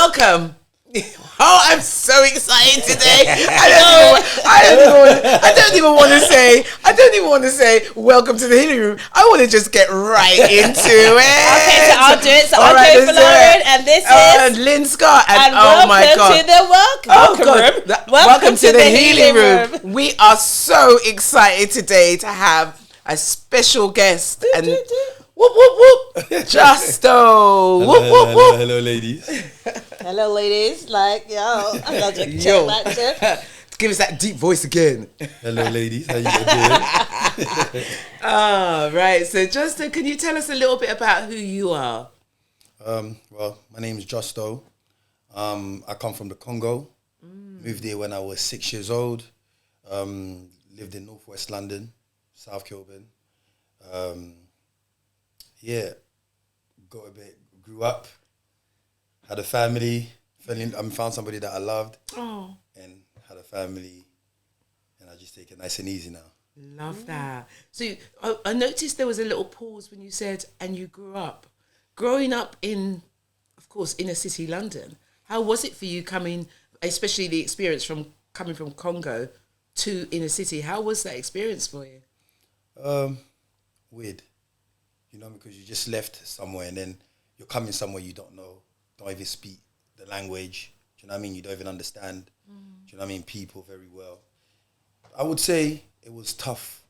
welcome. Oh, I'm so excited today. I don't even want to say welcome to the Healing Room. I want to just get right into it. Okay, so I'll do it. So I'm Joe Lauren, and this is Lynn Scott. And oh my God, welcome to the Healing Room. We are so excited today to have a special guest and whoop whoop whoop, Justo. Whoop whoop whoop. Hello, ladies. Hello, ladies. Like, yo, I'm not just check that shit. Give us that deep voice again. Hello, ladies. How you doing? Right. So, Justo, can you tell us a little bit about who you are? Well, my name is Justo. I come from the Congo. Moved there when I was 6 years old. Lived in northwest London, South Kilburn. Grew up, had a family, found somebody that I loved, and had a family, and I just take it nice and easy now. Love that. So I noticed there was a little pause when you said, and you grew up. Growing up in, of course, inner city London, how was it for you coming, especially the experience from coming from Congo to inner city? How was that experience for you? Weird. You know, because you just left somewhere and then you're coming somewhere you don't know, don't even speak the language. Do you know what I mean? You don't even understand, do you know what I mean, people very well. I would say it was tough,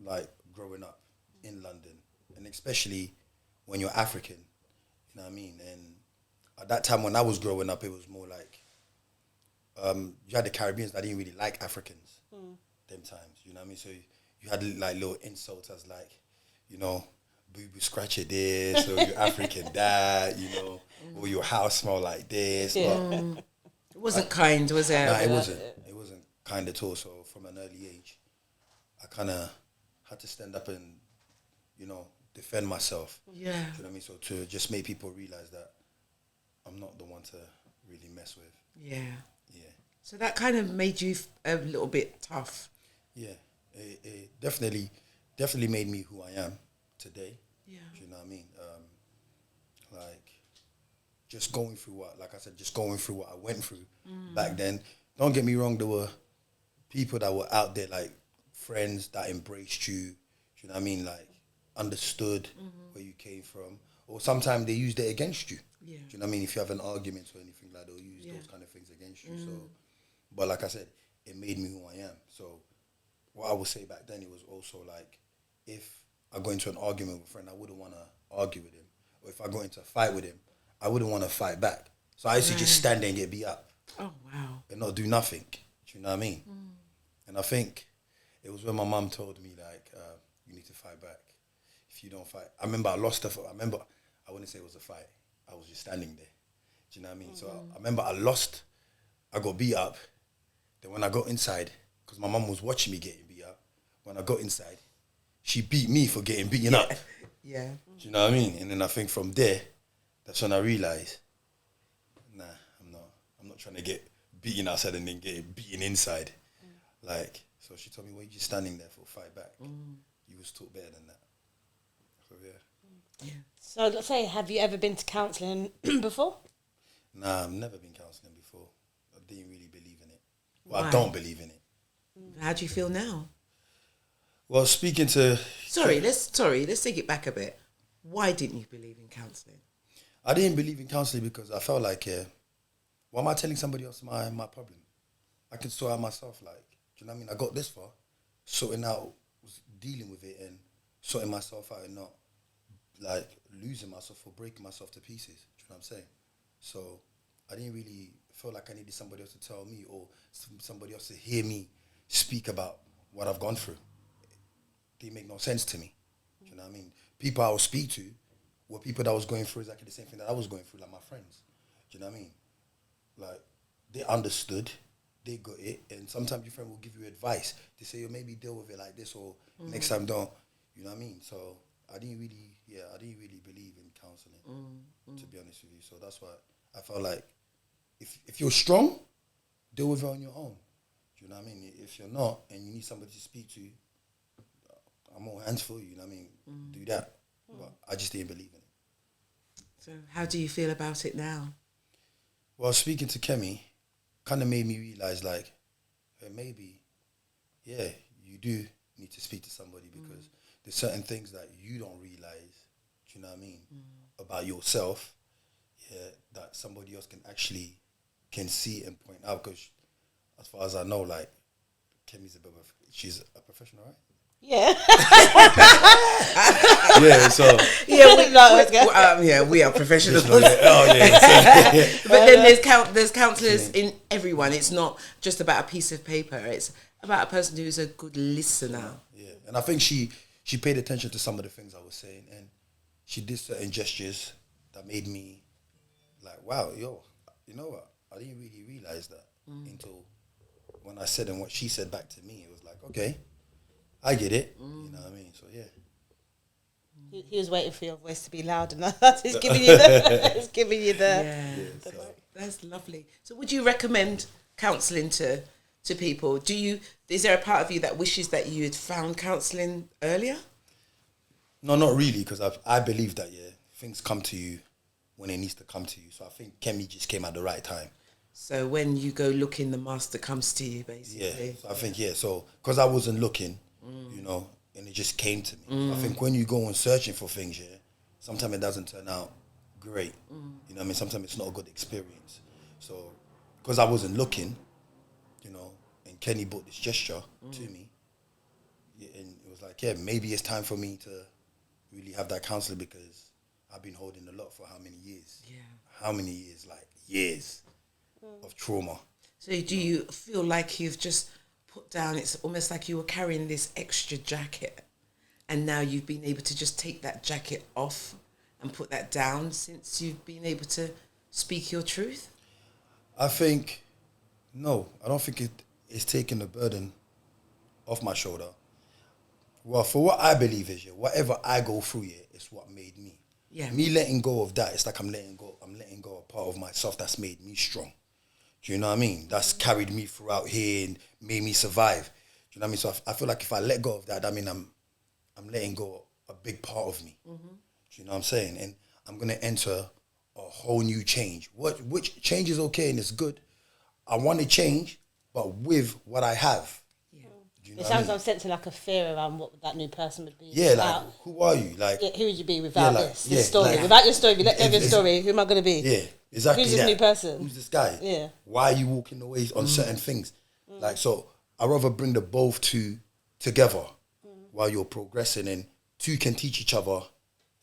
like, growing up in London, and especially when you're African, you know what I mean? And at that time when I was growing up, it was more like, you had the Caribbeans that didn't really like Africans, them times, you know what I mean? So you had, like, little insults as, like, you know, boo-boo scratch it this, or your African dad, you know, or your house smell like this. Yeah. But It wasn't kind, was it? no, it wasn't. It wasn't kind at all. So from an early age, I kind of had to stand up and, you know, defend myself. Yeah. Do you know what I mean? So to just make people realize that I'm not the one to really mess with. Yeah. Yeah. So that kind of made you a little bit tough. Yeah. It definitely made me who I am today. Yeah. Do you know what I mean? Like, just going through what I went through back then. Don't get me wrong, there were people that were out there, like friends that embraced you. Do you know what I mean? Like, understood where you came from. Or sometimes they used it against you. Yeah. Do you know what I mean? If you have an argument or anything like that, they'll use those kind of things against you. So, but like I said, it made me who I am. So what I would say back then, it was also like, if I go into an argument with a friend, I wouldn't want to argue with him. Or if I go into a fight with him, I wouldn't want to fight back. So I used to just stand there and get beat up. Oh, wow. And not do nothing. Do you know what I mean? And I think it was when my mum told me, like, you need to fight back. If you don't fight. I remember I lost I wouldn't say it was a fight. I was just standing there. Do you know what I mean? So I remember I got beat up. Then when I got inside, because my mum was watching me getting beat up, when I got inside, she beat me for getting beaten up. Yeah. Do you know what I mean? And then I think from there, that's when I realised, nah, I'm not trying to get beaten outside and then get beaten inside. Like, so she told me, well, you're just standing there for fight back. You was taught better than that. So, yeah. So let's say, have you ever been to counselling before? Nah, I've never been counselling before. I didn't really believe in it. Well, I don't believe in it. How do you feel now? Well, speaking to... Let's take it back a bit. Why didn't you believe in counselling? I didn't believe in counselling because I felt like, why am I telling somebody else my problem? I can sort out myself, like, do you know what I mean? I got this far, dealing with it and sorting myself out and not, like, losing myself or breaking myself to pieces. Do you know what I'm saying? So I didn't really feel like I needed somebody else to tell me or somebody else to hear me speak about what I've gone through. It didn't make no sense to me. Do you know what I mean? People I would speak to were people that was going through exactly the same thing that I was going through, like my friends. Do you know what I mean? Like, they understood, they got it, and sometimes your friend will give you advice. They say, maybe deal with it like this, or next time don't. You know what I mean? So I didn't really believe in counselling, to be honest with you. So that's why I felt like, if you're strong, deal with it on your own. Do you know what I mean? If you're not, and you need somebody to speak to, I'm all hands for you. You know what I mean? Do that. But I just didn't believe in it. So how do you feel about it now? Well, speaking to Kimmy, kind of made me realize, like, hey, maybe, yeah, you do need to speak to somebody because there's certain things that you don't realize, do you know what I mean, about yourself, yeah, that somebody else can see and point out. Because as far as I know, like, Kimmy's she's a professional, right? Yeah. Yeah, so we are professionals. oh yeah. But then there's counselors in everyone. It's not just about a piece of paper. It's about a person who's a good listener. Yeah, and I think she paid attention to some of the things I was saying, and she did certain gestures that made me like, wow, yo, you know what? I didn't really realize that until when I said and what she said back to me. It was like, okay, I get it. You know what I mean? So yeah. He was waiting for your voice to be loud enough. He's giving you the. That's lovely. So, would you recommend counselling to people? Is there a part of you that wishes that you had found counselling earlier? No, not really, because I believe that things come to you when it needs to come to you. So I think Kimmy just came at the right time. So when you go looking, the master comes to you, basically. Yeah, so I think so because I wasn't looking, you know, and it just came to me. So I think when you go on searching for things, sometimes it doesn't turn out great. You know what I mean? Sometimes it's not a good experience. So because I wasn't looking, you know, and Kenny brought this gesture to me, and it was like, maybe it's time for me to really have that counselor, because I've been holding a lot for how many years? Yeah. How many years? Like years of trauma. So do you feel like you've just put down, it's almost like you were carrying this extra jacket and now you've been able to just take that jacket off and put that down since you've been able to speak your truth? I think, no, I don't think it's taking the burden off my shoulder. Well, for what I believe is, whatever I go through, it's what made me. Yeah. Me letting go of that, it's like I'm letting go of part of myself that's made me strong. Do you know what I mean? That's carried me throughout here and made me survive. Do you know what I mean? So I feel like if I let go of that, I mean I'm letting go a big part of me. Do you know what I'm saying? And I'm gonna enter a whole new change. Which change is okay and it's good. I want to change, but with what I have. You know it sounds, I'm sensing like a fear around what that new person would be. Yeah, without. Like, who are you? Like, who would you be without this story? Like, without your story, if you let go of your story, who am I going to be? Yeah, exactly. Who's this new person? Who's this guy? Yeah. Why are you walking away on certain things? Like, so I rather bring the both together while you're progressing, and two can teach each other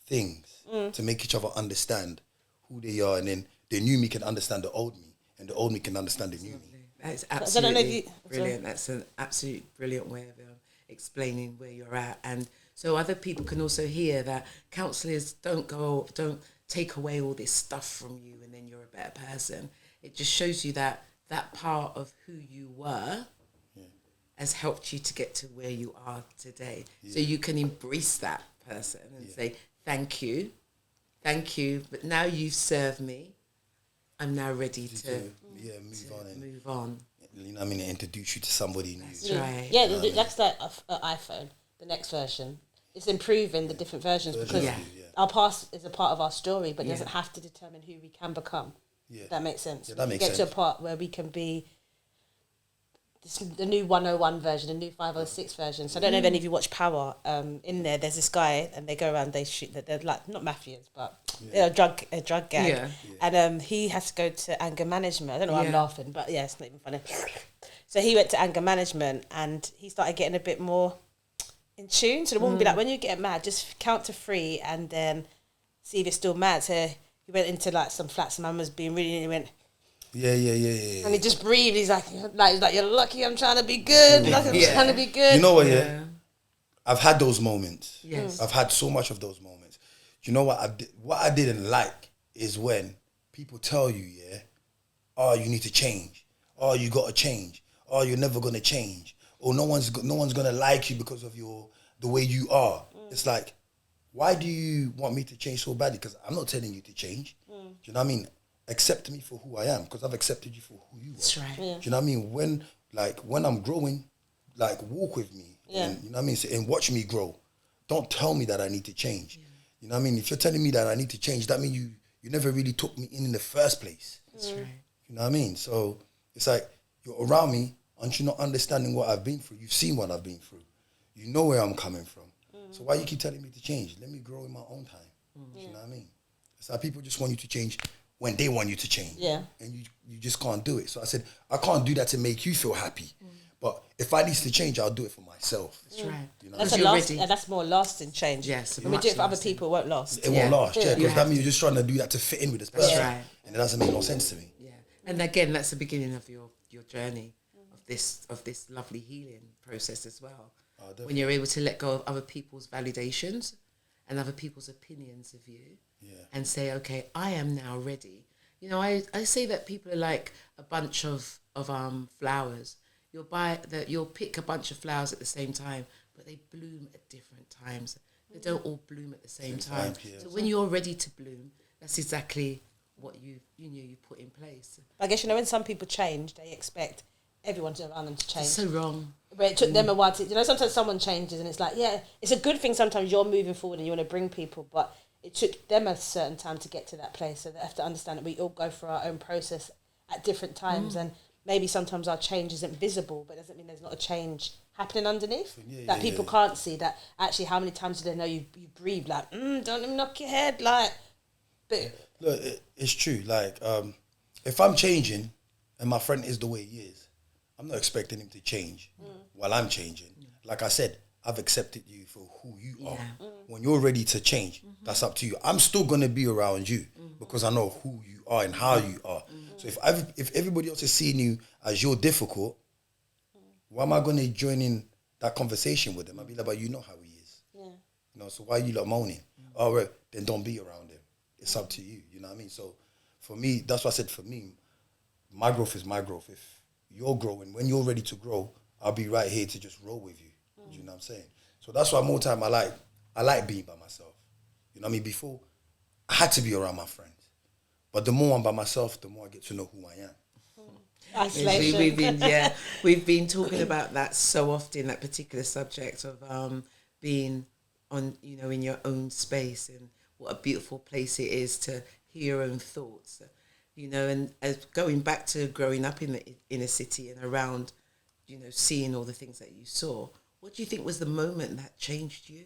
things to make each other understand who they are, and then the new me can understand the old me, and the old me can understand the new me. That's absolutely brilliant. That's an absolute brilliant way of explaining where you're at, and so other people can also hear that counsellors don't take away all this stuff from you and then you're a better person. It just shows you that part of who you were has helped you to get to where you are today. So you can embrace that person and say, thank you, but now you've served me. I'm now ready to move on. You know what I mean? Introduce you to somebody new. That's right. Yeah, that's like an iPhone, the next version. It's improving the different versions because our past is a part of our story, but it doesn't have to determine who we can become. Yeah. That makes sense. Yeah, that makes sense. Get to a part where we can be the new 101 version, the new 506 version. So I don't know if any of you watch Power. In there's this guy, and they go around, they shoot. They're like not mafias, but they're a drug gang. Yeah. And he has to go to anger management. I don't know why I'm laughing, but it's not even funny. So he went to anger management, and he started getting a bit more in tune. So the woman would be like, when you get mad, just count to 3, and then see if you're still mad. So he went into like some flats, and man was being really, and he went. Yeah. And he just breathed. He's like, you're lucky I'm trying to be good. Trying to be good. You know what, I've had those moments. Yes. I've had so much of those moments. You know what I didn't like is when people tell you, oh, you need to change. Oh, you got to change. Oh, you're never going to change. Or no one's going to like you because of the way you are. It's like, why do you want me to change so badly? Because I'm not telling you to change. Do you know what I mean? Accept me for who I am, because I've accepted you for who you are. That's right. Yeah. Do you know what I mean? When I'm growing, walk with me. And, you know what I mean? And watch me grow. Don't tell me that I need to change. Yeah. You know what I mean? If you're telling me that I need to change, that means you never really took me in the first place. That's right. You know what I mean? So it's like, you're around me, aren't you not understanding what I've been through? You've seen what I've been through. You know where I'm coming from. So why you keep telling me to change? Let me grow in my own time. You know what I mean? It's like people just want you to change when they want you to change. Yeah. And you just can't do it. So I said, I can't do that to make you feel happy. But if I need to change, I'll do it for myself. That's right. You know? That's more lasting change. Yes. When we do it for other people, it won't last. It won't last, because that means you're just trying to do that to fit in with this person. That's right. And it doesn't make no sense to me. Yeah. And again, that's the beginning of your journey of this lovely healing process as well. When you're able to let go of other people's validations and other people's opinions of you, and say, okay, I am now ready. You know, I say that people are like a bunch of flowers. You'll pick a bunch of flowers at the same time, but they bloom at different times. They don't all bloom at the same time. So when you're ready to bloom, that's exactly what you put in place. I guess, when some people change, they expect everyone around them to change. It's so wrong. But it took them a while to, sometimes someone changes and it's like, it's a good thing sometimes you're moving forward and you want to bring people, but it took them a certain time to get to that place. So they have to understand that we all go through our own process at different times, and maybe sometimes our change isn't visible, but it doesn't mean there's not a change happening underneath that people can't see. That actually, how many times do they know you breathe like, don't let me knock your head, like. But look, it's true. Like, if I'm changing and my friend is the way he is, I'm not expecting him to change while I'm changing. Like I said, I've accepted you for who you are. When you're ready to change, that's up to you. I'm still going to be around you because I know who you are and how you are. So if everybody else is seeing you as you're difficult, why am I going to join in that conversation with them? I'll be like, but you know how he is. So why are you moaning? Oh, right, then don't be around him. It's up to you. You know what I mean? So for me, that's what I said. For me, my growth is my growth. If you're growing, when you're ready to grow, I'll be right here to just roll with you. Do you know what I'm saying? So that's why more time I like being by myself. You know what I mean? Before, I had to be around my friends. But the more I'm by myself, the more I get to know who I am. Isolation. We've been talking about that so often, that particular subject of being on, in your own space, and what a beautiful place it is to hear your own thoughts. And going back to growing up in the inner city and around, seeing all the things that you saw, what do you think was the moment that changed you?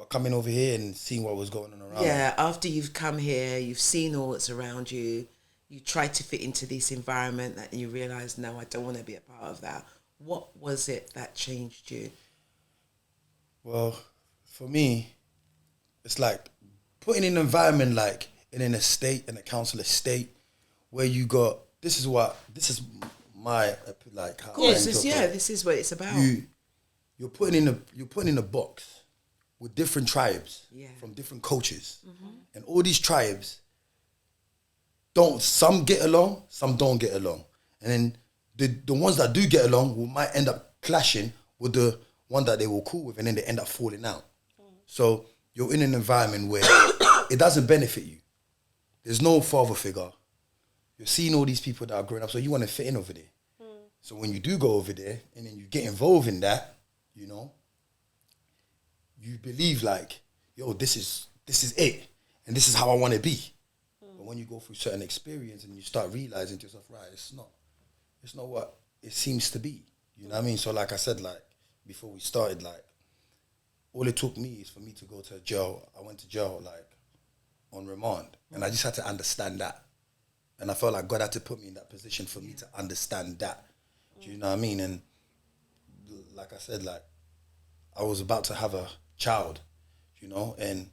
Coming over here and seeing what was going on around. Yeah, after you've come here, you've seen all that's around you, you try to fit into this environment that you realise, no, I don't want to be a part of that. What was it that changed you? Well, for me, it's like putting in an environment like in an estate, in a council estate, where you got, this is my, like, how of course, this is what it's about. You're putting in a box with different tribes from different cultures, and all these tribes some get along, some don't get along, and then the ones that do get along might end up clashing with the one that they were cool with, and then they end up falling out. So you're in an environment where it doesn't benefit you. There's no father figure. You're seeing all these people that are growing up, so you want to fit in over there. So when you do go over there and then you get involved in that, you believe like, yo, this is it, and this is how I want to be. But when you go through certain experience and you start realizing to yourself, right, it's not what it seems to be. You know what I mean? So like I said, like before we started, like all it took me is for me to go to jail. I went to jail like on remand, and I just had to understand that. And I felt like God had to put me in that position for me to understand that. Do you know what I mean? And like I said, like I was about to have a child, and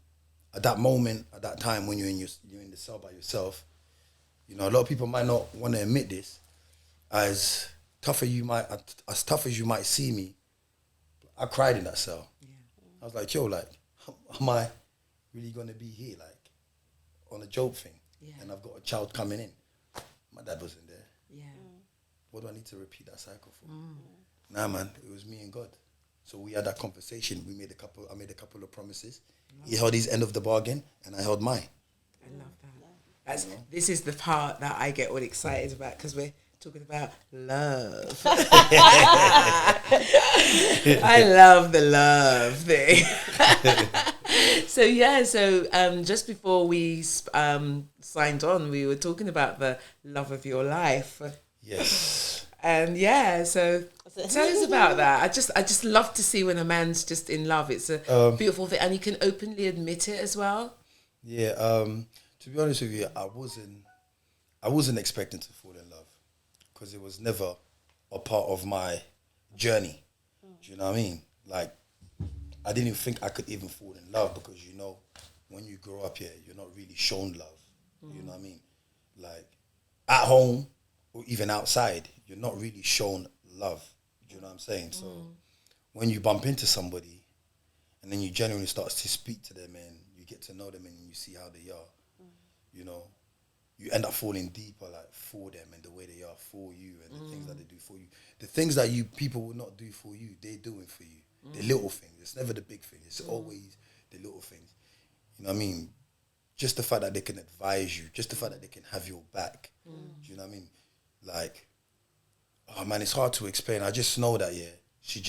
at that moment, at that time when you're in the cell by yourself, a lot of people might not want to admit this. As tough as you might see me, I cried in that cell. I was like, yo, like, am I really gonna be here, like, on a joke thing? And I've got a child coming in. My dad wasn't there. What do I need to repeat that cycle for? Nah, man, it was me and God. So we had that conversation. I made a couple of promises. He held his end of the bargain, and I held mine. I love that. This is the part that I get all excited about, because we're talking about love. I love the love thing. Just before we signed on, we were talking about the love of your life. Yes. And so tell us about that. I just love to see when a man's just in love. It's a beautiful thing, and he can openly admit it as well. Yeah. To be honest with you, I wasn't expecting to fall in love because it was never a part of my journey. Do you know what I mean? Like, I didn't think I could even fall in love because, you know, when you grow up here, you're not really shown love. You know what I mean? Like, at home or even outside, you're not really shown love. Do you know what I'm saying? So when you bump into somebody and then you genuinely start to speak to them and you get to know them and you see how they are, you know, you end up falling deeper, like, for them and the way they are for you and the things that they do for you. The things that people will not do for you, they're doing for you. The little things. It's never the big thing. It's always the little things. You know what I mean? Just the fact that they can advise you, just the fact that they can have your back. Do you know what I mean? Like, oh man, it's hard to explain. I just know that, she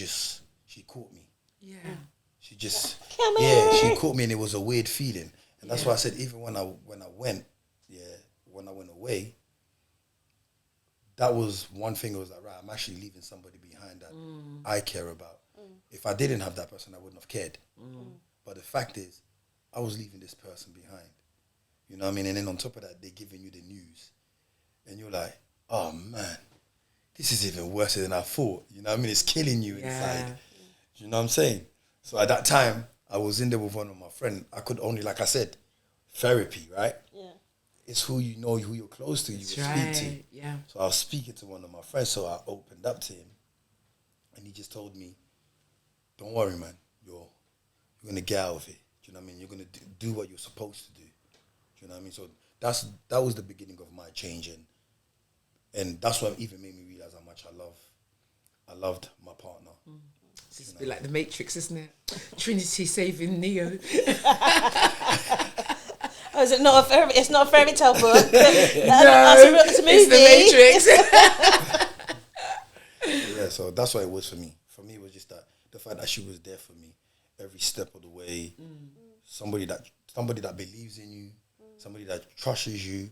caught me. Yeah. She she caught me, and it was a weird feeling. And that's why I said, even when I went away, that was one thing. It was like, right, I'm actually leaving somebody behind that I care about. If I didn't have that person, I wouldn't have cared. But the fact is, I was leaving this person behind. You know what I mean? And then on top of that, they're giving you the news. And you're like, oh man, this is even worse than I thought. You know what I mean? It's killing you inside. You know what I'm saying? So at that time, I was in there with one of my friends. I could only, like I said, therapy, right? Yeah. It's who you know, who you're close to, you will speak to. Yeah. So I was speaking to one of my friends, so I opened up to him. And he just told me, don't worry, man. You're going to get out of it. Do you know what I mean? You're going to do what you're supposed to do. Do you know what I mean? So that was the beginning of my change. And that's what even made me realize how much I loved my partner. It's a bit like the Matrix, isn't it? Trinity saving Neo. Oh, is it not a fairy? It's not a fairy tale book. It's a movie. It's the Matrix. Yeah, so that's what it was for me. For me, it was just that the fact that she was there for me every step of the way. Somebody that believes in you, somebody that trusts you.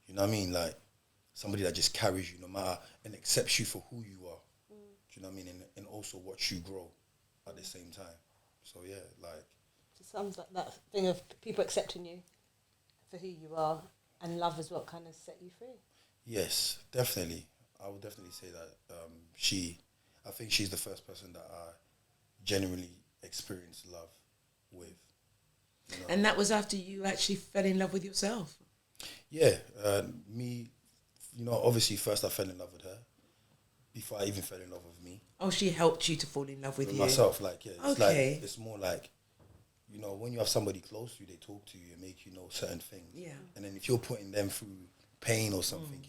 You know what I mean? Like, somebody that just carries you no matter and accepts you for who you are. Do you know what I mean? And also watch you grow at the same time. So yeah, like, it sounds like that thing of people accepting you for who you are, and love is what kind of set you free. Yes, definitely. I would definitely say that I think she's the first person that I genuinely experienced love with. You know? And that was after you actually fell in love with yourself? Yeah, me, you know, obviously first I fell in love with her before I even fell in love with me. Oh, she helped you to fall in love with you? Myself, like, yeah. It's like, it's more like, you know, when you have somebody close to you, they talk to you and make you know certain things. Yeah. And then if you're putting them through pain or something,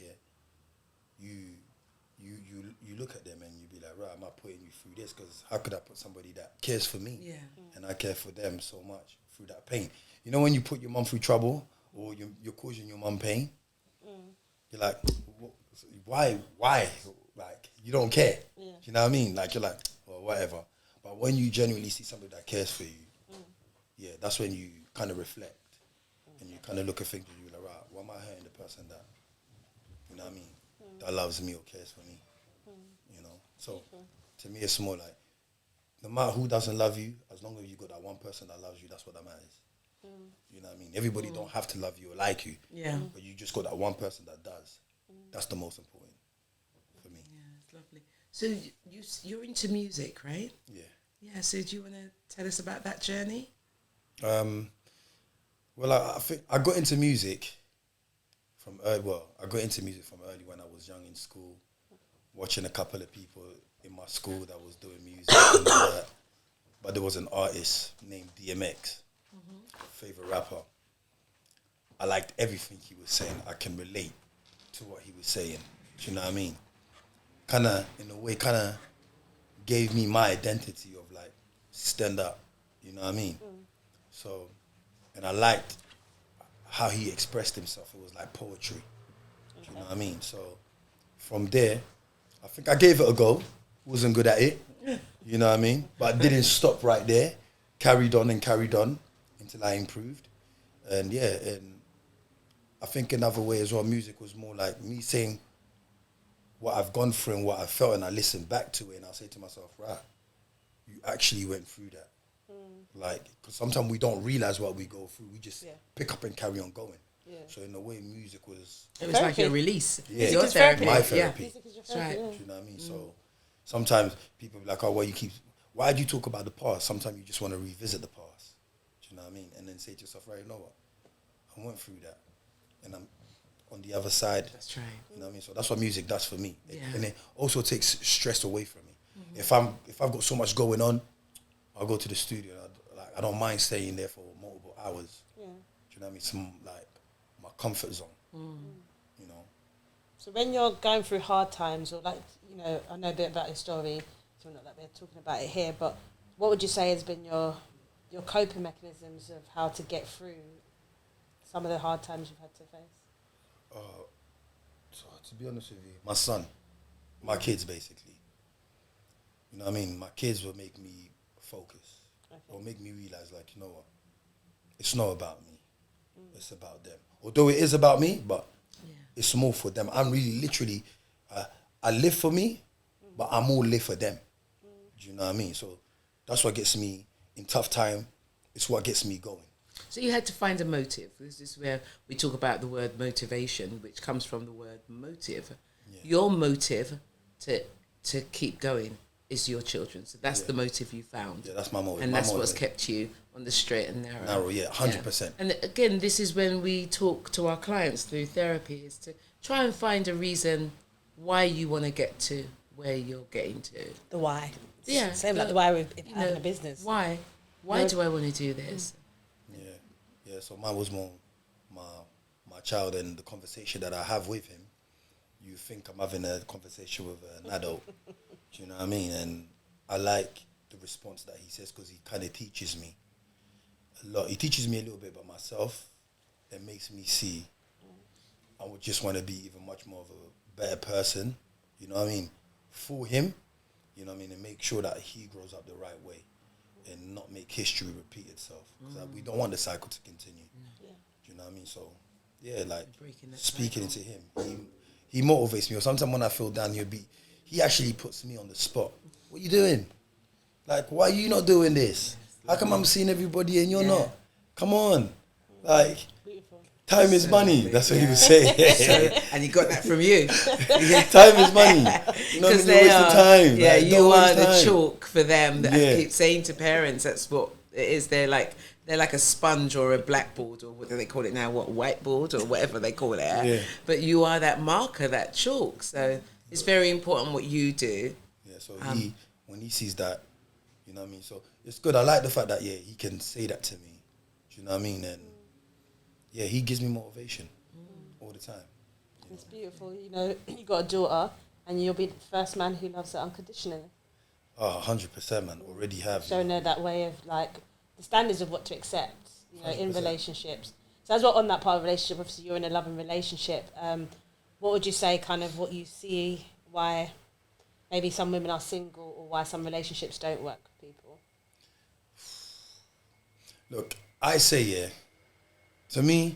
you look at them and you be like, right, I'm not putting you through this because how could I put somebody that cares for me and I care for them so much through that pain? You know, when you put your mum through trouble or you're causing your mum pain, you're like, why? Like, you don't care. Yeah. You know what I mean? Like, you're like, well, whatever. But when you genuinely see somebody that cares for you, that's when you kind of reflect and you kind of look at things and you're like, right, why am I hurting the person that, you know what I mean, that loves me or cares for me? You know? So, to me, it's more like, no matter who doesn't love you, as long as you got that one person that loves you, that's what that matters. You know what I mean? Everybody don't have to love you or like you. Yeah. But you just got that one person that does. That's the most important for me. Yeah, it's lovely. So you're into music, right? Yeah. Yeah, so do you want to tell us about that journey? Well, I think I got into music from early. Well, I got into music from early when I was young in school, watching a couple of people in my school that was doing music. And all that. But there was an artist named DMX, favorite rapper. I liked everything he was saying. I can relate to what he was saying. Do you know what I mean? Kind of, in a way, gave me my identity of like, stand up. You know what I mean? So, and I liked how he expressed himself. It was like poetry. Do you know what I mean? So, from there, I think I gave it a go. Wasn't good at it. You know what I mean? But I didn't stop right there. Carried on until until I improved. And and I think another way as well, music was more like me saying what I've gone through and what I felt, and I listen back to it and I'll say to myself, right, you actually went through that. Like, because sometimes we don't realize what we go through. We just pick up and carry on going. Yeah. So in a way, music was... It was like your release. Yeah. It's your therapy. My therapy. Yeah. That's right. Do you know what I mean? So sometimes people be like, oh, well, why do you talk about the past? Sometimes you just want to revisit the past. Do you know what I mean? And then say to yourself, right, you know what? I went through that. And I'm on the other side. That's right. You know what I mean? So that's what music does for me. Yeah. And it also takes stress away from me. If I've got so much going on, I'll go to the studio. I don't mind staying there for multiple hours. Yeah. Do you know what I mean? Some like my comfort zone. You know. So when you're going through hard times, or like, you know, I know a bit about your story, so not that we're talking about it here, but what would you say has been your coping mechanisms of how to get through some of the hard times you've had to face? So to be honest with you, my son, my kids basically. You know what I mean? My kids will make me focus. Or make me realize, like, you know what? It's not about me. It's about them. Although it is about me, but it's more for them. I'm really literally, I live for me, but I'm more live for them. Do you know what I mean? So that's what gets me in tough time. It's what gets me going. So you had to find a motive. This is where we talk about the word motivation, which comes from the word motive. Yeah. Your motive to keep going is your children. So that's the motive you found. Yeah, that's my motive. And that's what's kept you on the straight and narrow. Narrow, 100%. Yeah. And again, this is when we talk to our clients through therapy, is to try and find a reason why you want to get to where you're getting to. The why. Yeah. Same like the why with having a business. Why? Why do I want to do this? Yeah, so mine was more my child, and the conversation that I have with him, you think I'm having a conversation with an adult. Do you know what I mean? And I like the response that he says, because he kind of teaches me a lot. He teaches me a little bit about myself. It makes me see I would just want to be even much more of a better person, you know what I mean, for him, you know what I mean, and make sure that he grows up the right way and not make history repeat itself. Because we don't want the cycle to continue. Yeah. Do you know what I mean? So, yeah, like speaking into him, he motivates me. Or sometimes when I feel down, he actually puts me on the spot. What are you doing? Like, why are you not doing this? How come I'm seeing everybody and you're not? Come on. Like, time is money. That's what he was saying. And he got that from you. Time is money. You know what I mean? Waste the time. Yeah, like, you are the chalk for them. I keep saying to parents, that's what it is. They're like a sponge or a blackboard, or what do they call it now? What, whiteboard or whatever they call it. Yeah. But you are that marker, that chalk. So it's very important what you do. Yeah. So when he sees that, you know what I mean. So it's good. I like the fact that he can say that to me. Do you know what I mean? And yeah, he gives me motivation all the time. It's beautiful. You know, you got a daughter, and you'll be the first man who loves her unconditionally. Oh, 100%, man. Already have. Showing her that way of, like, the standards of what to accept, you know, 100%. In relationships. So as well, on that part of relationship, obviously you're in a loving relationship. What would you say, kind of what you see, why maybe some women are single, or why some relationships don't work for people? Look, I say, to me,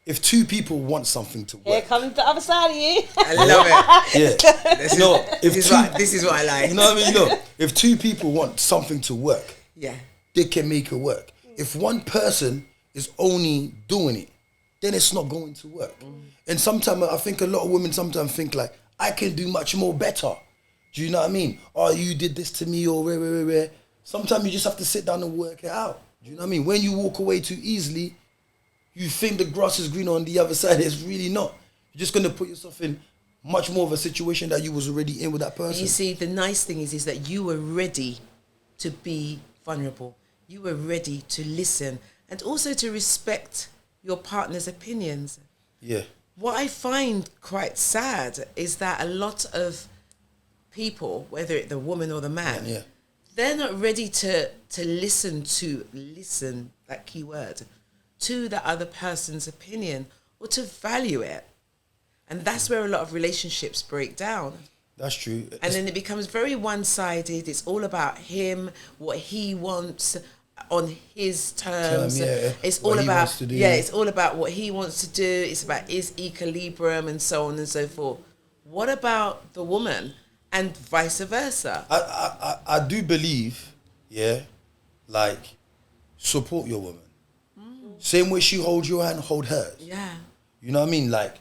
if two people want something to work... Here comes the other side of you. I love it. Yeah. This is what I like. You know what I mean? No, if two people want something to work, they can make it work. If one person is only doing it, then it's not going to work. And sometimes I think a lot of women sometimes think like, I can do much more better. Do you know what I mean? Oh, you did this to me, or where. Sometimes you just have to sit down and work it out. Do you know what I mean? When you walk away too easily, you think the grass is greener on the other side. It's really not. You're just going to put yourself in much more of a situation that you was already in with that person. You see, the nice thing is that you were ready to be vulnerable. You were ready to listen and also to respect your partner's opinions. Yeah. What I find quite sad is that a lot of people, whether it's the woman or the man, they're not ready to listen, that key word, to the other person's opinion or to value it. And that's where a lot of relationships break down. That's true. And then it becomes very one-sided. It's all about him, what he wants. on his terms. Yeah. It's all about it's all about what he wants to do. It's about his equilibrium and so on and so forth. What about the woman and vice versa? I do believe, like, support your woman. Same way she holds your hand, hold hers. Yeah. You know what I mean? Like,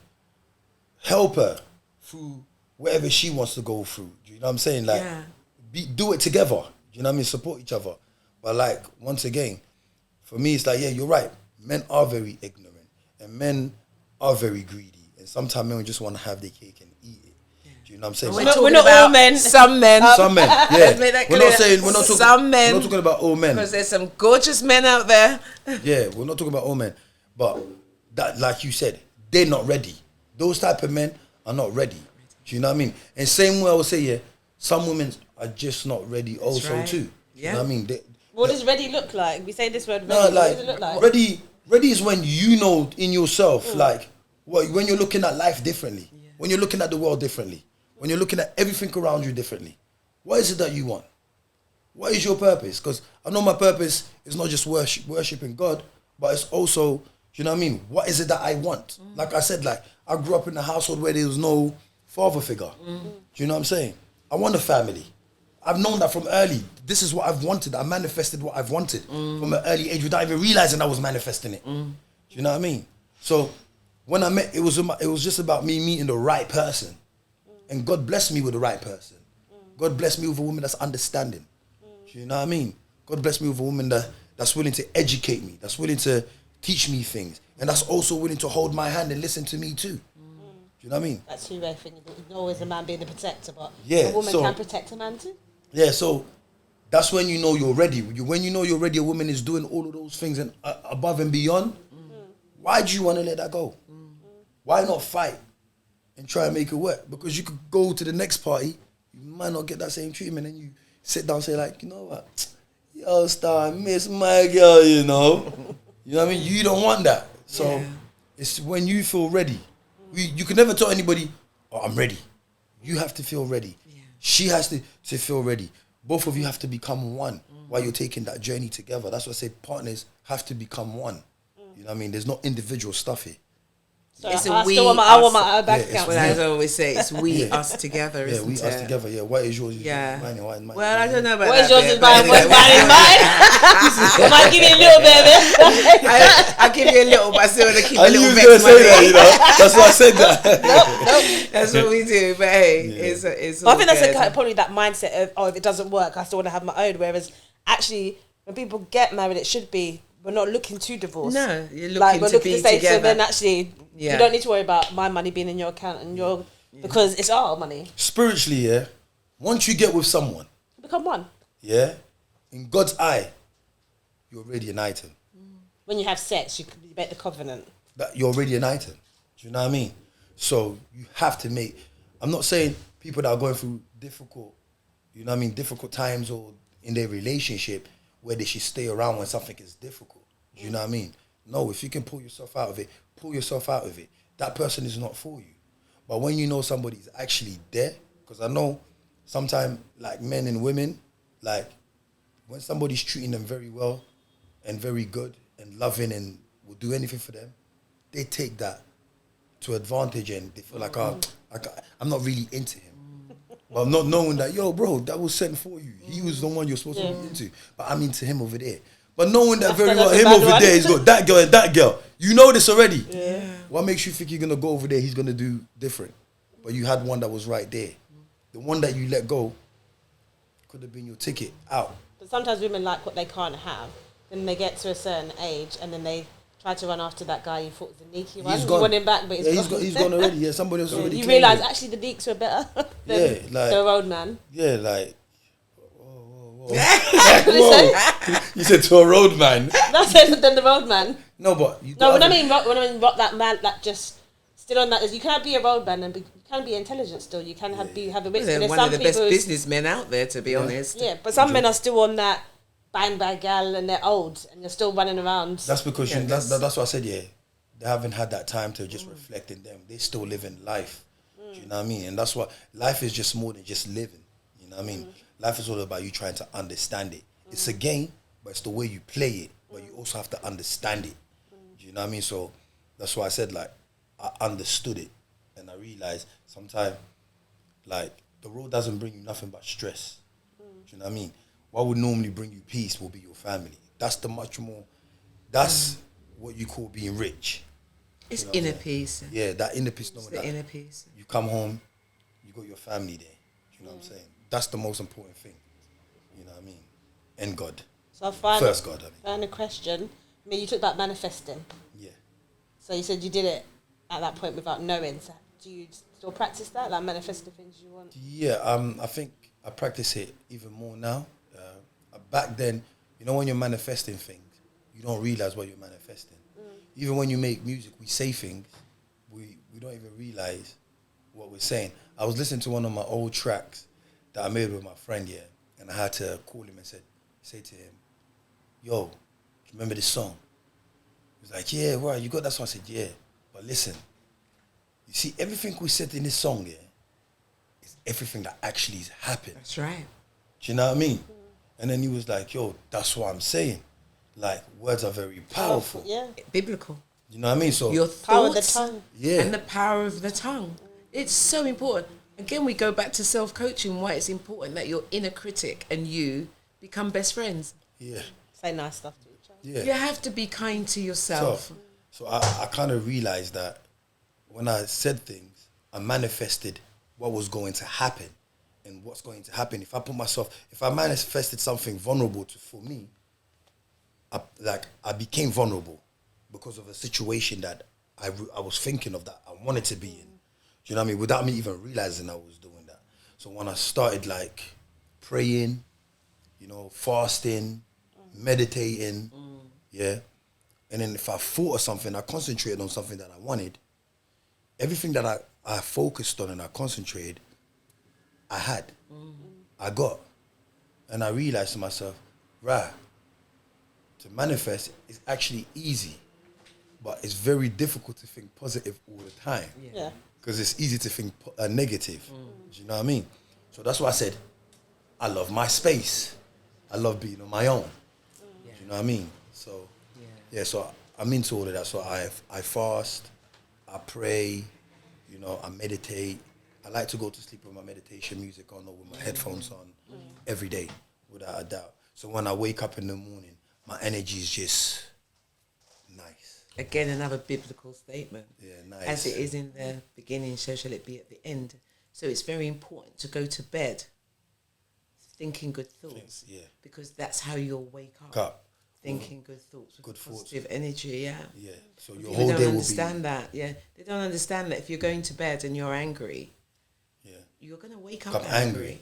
help her through whatever she wants to go through. Do you know what I'm saying? Like, do it together. You know what I mean? Support each other. But like, once again, for me, it's like, yeah, you're right. Men are very ignorant and men are very greedy. And sometimes men just want to have their cake and eat it. Do you know what I'm saying? We're not all men. Some men. Some men, yeah. We're not talking some men. We're not talking about all men. Because there's some gorgeous men out there. Yeah, we're not talking about all men. But that, like you said, they're not ready. Those type of men are not ready. Do you know what I mean? And same way I would say, yeah, some women are just not ready also too. Yeah. You know what I mean? What does ready look like? We say this word ready. No, like, what does it look like? Ready is when you know in yourself, like, when you're looking at life differently, when you're looking at the world differently, when you're looking at everything around you differently. What is it that you want? What is your purpose? Because I know my purpose is not just worshiping God, but it's also, you know what I mean? What is it that I want? Like I said, like, I grew up in a household where there was no father figure. Do you know what I'm saying? I want a family. I've known that from early. This is what I've wanted. I manifested what I've wanted from an early age without even realizing I was manifesting it. Do you know what I mean? So when I met, it was just about me meeting the right person. And God blessed me with the right person. God blessed me with a woman that's understanding. Do you know what I mean? God blessed me with a woman that's willing to educate me, that's willing to teach me things, and that's also willing to hold my hand and listen to me too. Do you know what I mean? That's two-way thing. It's not always a man being the protector, but a woman can protect a man too. Yeah, so that's when you know you're ready. When you know you're ready, a woman is doing all of those things and above and beyond. Why do you want to let that go? Why not fight and try and make it work? Because you could go to the next party, you might not get that same treatment, and you sit down and say like, you know what? Yo, star, I miss my girl, you know? You know what I mean? You don't want that. So it's when you feel ready. You can never tell anybody, oh, I'm ready. You have to feel ready. Yeah. She has to feel ready. Both of you have to become one while you're taking that journey together. That's what I say, partners have to become one. You know what I mean? There's no individual stuff here. So it's I want my bank account. Well, as I always say, it's we, us together, isn't it? Yeah, we, us together, yeah. What is yours? Yeah. Mine, mine. Well, I don't know about what that. What is yours is mine, what's mine is mine. I might give you a little bit of it. I'll give you a little, but I still want to keep a little bit. I knew you was going to say that, you know. That's why I said that. Nope. That's what we do. But hey, it's all I think good. that's probably that mindset of, oh, if it doesn't work, I still want to have my own. Whereas actually, when people get married, it should be, we're not looking to divorce. No, you're looking like, we're to looking be to stay, together. so then actually, you don't need to worry about my money being in your account and your, because it's our money. Spiritually, yeah, once you get with someone, become one. Yeah, in God's eye, you're already an item. When you have sex, you make the covenant. That you're already an item. Do you know what I mean? So you have to make. I'm not saying people that are going through difficult, you know what I mean, difficult times or in their relationship where they should stay around when something is difficult. Do you know what I mean? No, if you can pull yourself out of it, pull yourself out of it. That person is not for you. But when you know somebody's actually there, because I know sometimes, like men and women, like when somebody's treating them very well and very good and loving and will do anything for them, they take that to advantage and they feel like, oh, I'm not really into him. But not knowing that, yo, bro, that was sent for you. He was the one you're supposed to be into. But I'm into him over there. But knowing that very well, him over there, he's got that girl and that girl. You know this already. Yeah. What makes you think you're going to go over there, he's going to do different? But you had one that was right there. The one that you let go could have been your ticket out. But sometimes women like what they can't have. Then they get to a certain age and then they try to run after that guy you thought was the neaky one. You want him back, but he's gone already. Yeah, somebody else already. You realise actually the neeks were better than the road man. Yeah, like. Whoa. You said to a road man. That's it, than the road man. No, but when I mean rock that man, like just still on that. You can't be a road man and you can be intelligent still. You can have a wit. They're one of the best businessmen out there, to be honest. Yeah, but some men are still on that bang bang gal and they're old and you're still running around. That's because that's what I said. Yeah, they haven't had that time to just reflect in them. They still living life. Do you know what I mean? And that's what life is, just more than just living. You know what I mean? Life is all about you trying to understand it. It's a game, but it's the way you play it, but you also have to understand it. Do you know what I mean? So that's why I said, like, I understood it, and I realized sometimes, like, the road doesn't bring you nothing but stress. Do you know what I mean? What would normally bring you peace will be your family. That's what you call being rich. It's inner peace. Yeah, that inner peace. It's the inner peace. You come home, you got your family there. You know what I'm saying? That's the most important thing. You know what I mean? And God. So First God, I mean. Final question. I mean, you talked about manifesting. Yeah. So you said you did it at that point without knowing. So do you still practice that, like manifesting things you want? Yeah, I think I practice it even more now. Back then, you know, when you're manifesting things, you don't realize what you're manifesting. Even when you make music, we say things, we don't even realize what we're saying. I was listening to one of my old tracks that I made with my friend, and I had to call him and say to him, yo, do you remember this song? He was like, yeah, right, you got that song? I said, yeah, but listen, you see, everything we said in this song, is everything that actually has happened. That's right. Do you know what I mean? And then he was like, yo, that's what I'm saying. Like, words are very powerful. Yeah. Biblical. You know what I mean? So your power of the thoughts tongue. Yeah. and the power of the tongue. It's so important. Again, we go back to self-coaching, why it's important that your inner critic and you become best friends. Yeah. Say nice stuff to each other. Yeah. You have to be kind to yourself. So I kind of realized that when I said things, I manifested what was going to happen and what's going to happen. If I manifested something vulnerable for me, I became vulnerable because of a situation that I was thinking of, that I wanted to be in. Do you know what I mean? Without me even realizing I was doing that. So when I started like praying, you know, fasting, meditating, yeah. And then if I thought of something, I concentrated on something that I wanted. Everything that I focused on and I concentrated, I had. I got. And I realized to myself, right, to manifest is actually easy, but it's very difficult to think positive all the time. Yeah. Because it's easy to think negative. Do you know what I mean? So that's why I said, I love my space. I love being on my own. Do you know what I mean? So, so I'm into all of that. So I fast, I pray, you know, I meditate. I like to go to sleep with my meditation music on or with my headphones on every day, without a doubt. So when I wake up in the morning, my energy is just nice. Again, another biblical statement. Yeah, nice. As it is in the beginning, so shall it be at the end. So it's very important to go to bed thinking good thoughts. Because that's how you'll wake up. Thinking good thoughts with good positive energy, Yeah, so your whole day will be... They don't understand that, They don't understand that if you're going to bed and you're angry, you're going to wake up angry.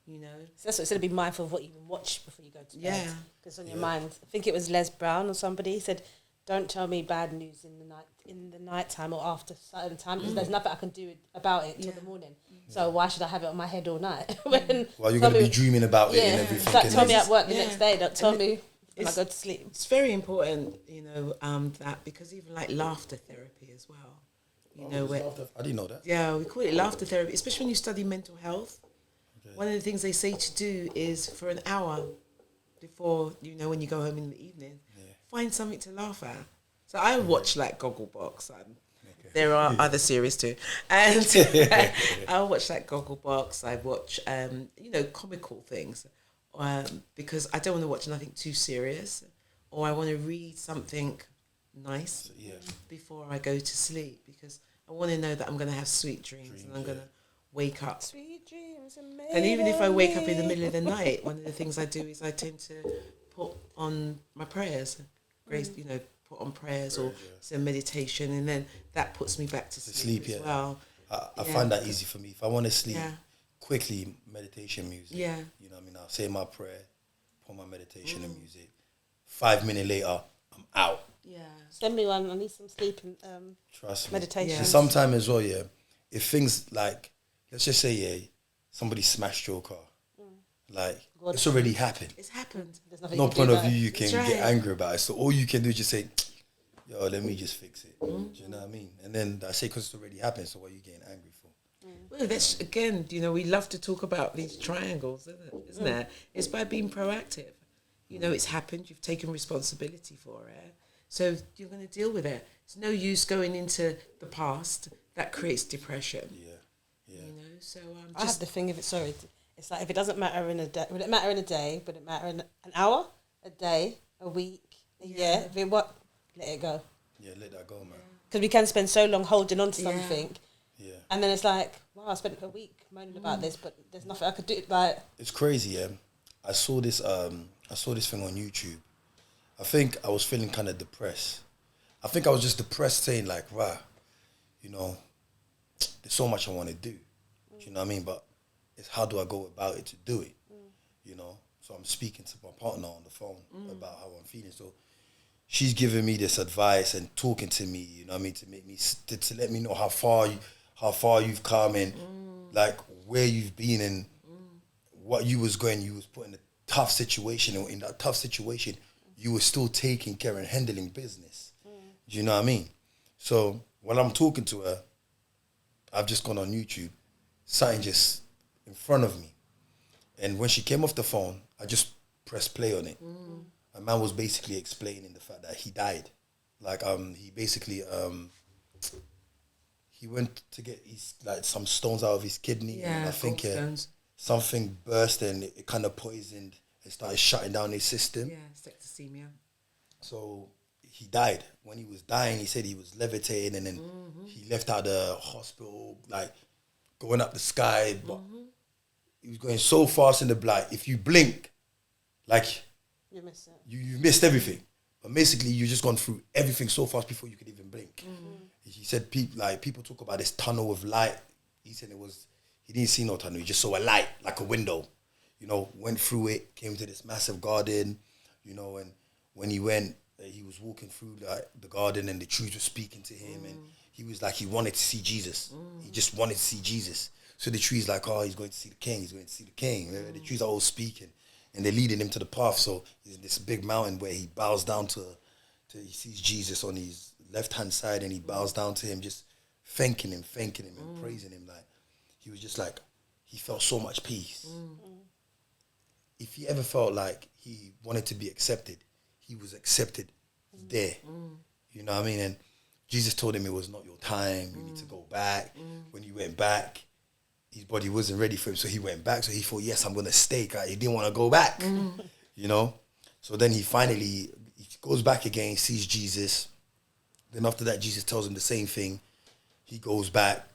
You know? So that's what it's going to be mindful of what you even watch before you go to bed. Because on your mind, I think it was Les Brown or somebody said, don't tell me bad news in the night time or after certain time, because there's nothing I can do about it till the morning. So why should I have it on my head all night? When you're going to be dreaming about it and everything. Like, tell me at work the next day. Don't tell me when I go to sleep. It's very important, you know, that, because even like laughter therapy as well. You know, I didn't know that. Yeah, we call it laughter therapy, especially when you study mental health. Okay. One of the things they say to do is for an hour before, you know, when you go home in the evening, find something to laugh at. So I watch like Gogglebox. There are other series too. And I watch like Gogglebox. I watch, you know, comical things because I don't want to watch nothing too serious, or I want to read something nice before I go to sleep, because I want to know that I'm going to have sweet dreams and I'm going to wake up. Sweet dreams and even if I wake up in the middle of the night, one of the things I do is I tend to put on my prayers, you know, put on prayers or some meditation, and then that puts me back to sleep as well. I find that easy for me. If I want to sleep quickly, meditation music. You know what I mean? I'll say my prayer, put my meditation and music. 5 minutes later, I'm out. Send me one. I need some sleep and trust me. Meditation. And sometimes as well, if things like, let's just say, somebody smashed your car, like it's already happened. It's happened. There's no point of you can get angry about it. So all you can do is just say, yo, let me just fix it. Do you know what I mean? And then I say, because it's already happened, so what are you getting angry for? Well, that's, again, you know, we love to talk about these triangles, isn't it? It's by being proactive. You know it's happened. You've taken responsibility for it. So you're going to deal with it. It's no use going into the past. That creates depression. Yeah. You know, so I have the thing if it's it's like if it doesn't matter in a day, would it matter in a day? Would it matter in an hour, a day, a week, a year? If it what, let it go. Yeah, let that go, man. Because we can spend so long holding on to something. Yeah. And then it's like, wow, I spent a week moaning about this, but there's nothing I could do. Like, it's crazy, yeah. I saw this thing on YouTube. I think I was feeling kind of depressed. I think I was just depressed, saying like, wow, you know, there's so much I want to do. Do you know what I mean? But it's how do I go about it to do it? You know? So I'm speaking to my partner on the phone about how I'm feeling. So she's giving me this advice and talking to me, you know what I mean, to make me to let me know how far you've come and like where you've been and what you was put in a tough situation, and in that tough situation you were still taking care and handling business. Do you know what I mean? So while I'm talking to her, I've just gone on YouTube, something just in front of me. And when she came off the phone, I just pressed play on it. A man was basically explaining the fact that he died. Like he basically he went to get some stones out of his kidney, and I think something burst and it kind of poisoned. It started shutting down his system. Yeah, septicemia. So he died. When he was dying, he said he was levitating, and then he left out the hospital, like going up the sky. But he was going so fast in the blind. If you blink, like you miss it. You missed everything. But basically, you just gone through everything so fast before you could even blink. He said people talk about this tunnel of light. He said he didn't see no tunnel. He just saw a light, like a window. You know, went through it, came to this massive garden, you know, and when he went, he was walking through the garden and the trees were speaking to him, and he was like, he wanted to see Jesus. He just wanted to see Jesus. So the tree's like, oh, he's going to see the king. He's going to see the king. The trees are all speaking, and they're leading him to the path. So he's in this big mountain where he bows down to he sees Jesus on his left-hand side, and he bows down to him, just thanking him and praising him. Like, he was just like, he felt so much peace. If he ever felt like he wanted to be accepted, he was accepted there. You know what I mean? And Jesus told him it was not your time. You need to go back. When he went back, his body wasn't ready for him, so he went back. So he thought, yes, I'm going to stay. He didn't want to go back, you know? So then he goes back again, sees Jesus. Then after that, Jesus tells him the same thing. He goes back,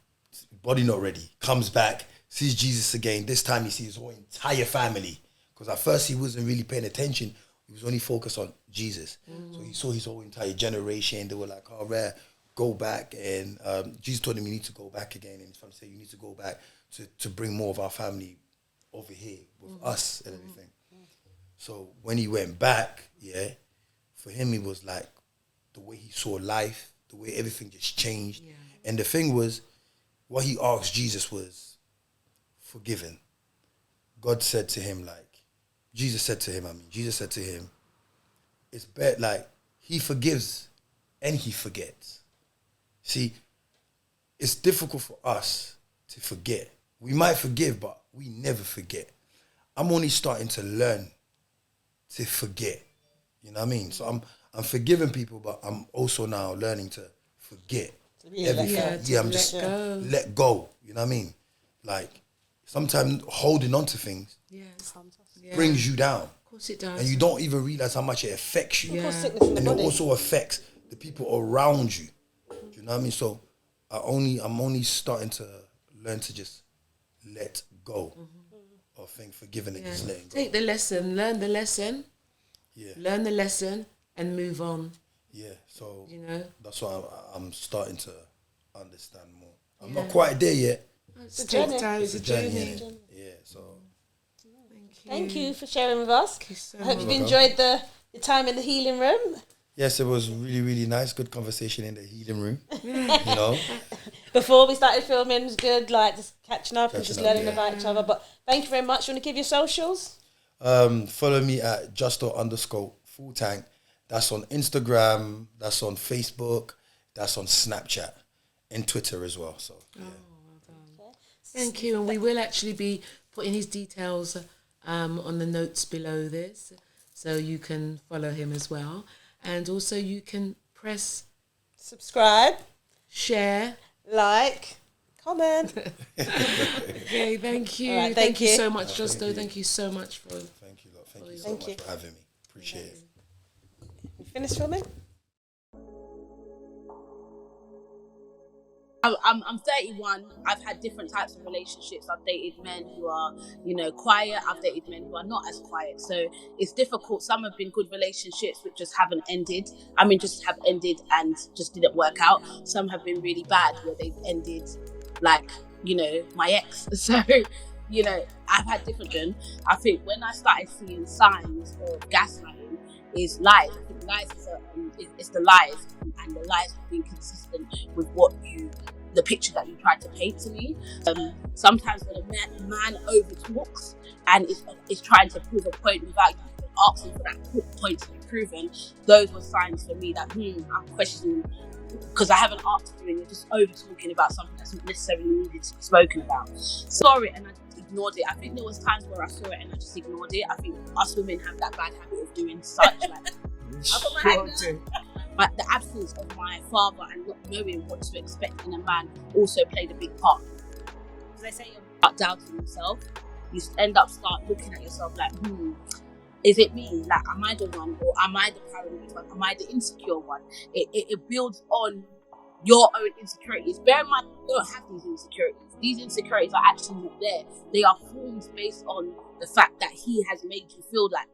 body not ready, comes back, sees Jesus again. This time he sees his whole entire family. Because at first he wasn't really paying attention. He was only focused on Jesus. So he saw his whole entire generation. They were like, oh, rare, go back. And Jesus told him, you need to go back again. And his family said, you need to go back to bring more of our family over here with us and everything. So when he went back, for him, it was like the way he saw life, the way everything just changed. Yeah. And the thing was, what he asked Jesus was forgiven. God said to him, Jesus said to him, it's better, like, he forgives and he forgets. See, it's difficult for us to forget. We might forgive, but we never forget. I'm only starting to learn to forget. You know what I mean? So I'm forgiving people, but I'm also now learning to forget everything. I'm just let go. You know what I mean? Like, sometimes holding on to things brings you down. Of course it does. And you don't even realize how much it affects you. Yeah. And it also affects the people around you. You know what I mean? So I'm only starting to learn to just let go of things, forgiving and just letting go. Take the lesson, learn the lesson. Yeah. Learn the lesson and move on. Yeah. So that's why I'm starting to understand more. I'm not quite there yet. It's a journey. It's a journey. Yeah. So thank you for sharing with us. So I hope you've enjoyed the time in the healing room. Yes, it was really, really nice. Good conversation in the healing room. You know. Before we started filming, it was good, like just catching up and just learning about each other. But thank you very much. You want to give your socials? Follow me at Justo_full tank. That's on Instagram. That's on Facebook. That's on Snapchat and Twitter as well. So yeah. Well done. Thank you, and we will actually be putting his details on the notes below this. So you can follow him as well. And also you can press subscribe, share, like, comment. Okay, thank you. Right, thank you so much, Justo. Thank you so much for... Thank you, lot. Thank you so much for having me. Appreciate it. You finished filming? I'm 31. I've had different types of relationships. I've dated men who are, quiet. I've dated men who are not as quiet. So it's difficult. Some have been good relationships which just haven't ended. Just have ended and just didn't work out. Some have been really bad where they've ended like, my ex. So, I've had different. I think when I started seeing signs of gaslighting is lies. I think lies is the lies, and the lies have been consistent with the picture that you tried to paint to me. Sometimes when a man over talks and is trying to prove a point without you even asking for that point to be proven, those were signs for me that I'm questioning, because I haven't asked you and you're just over talking about something that's not necessarily needed to be spoken about. Sorry, and I just ignored it. I think there was times where I saw it and I just ignored it. I think us women have that bad habit of doing such like I've got my hand down. But the absence of my father and not knowing what to expect in a man also played a big part. As they say, you start doubting yourself. You end up looking at yourself like, is it me? Like, am I the one, or am I the paranoid one? Am I the insecure one? It builds on your own insecurities. Bear in mind, you don't have these insecurities. These insecurities are actually not there. They are formed based on the fact that he has made you feel like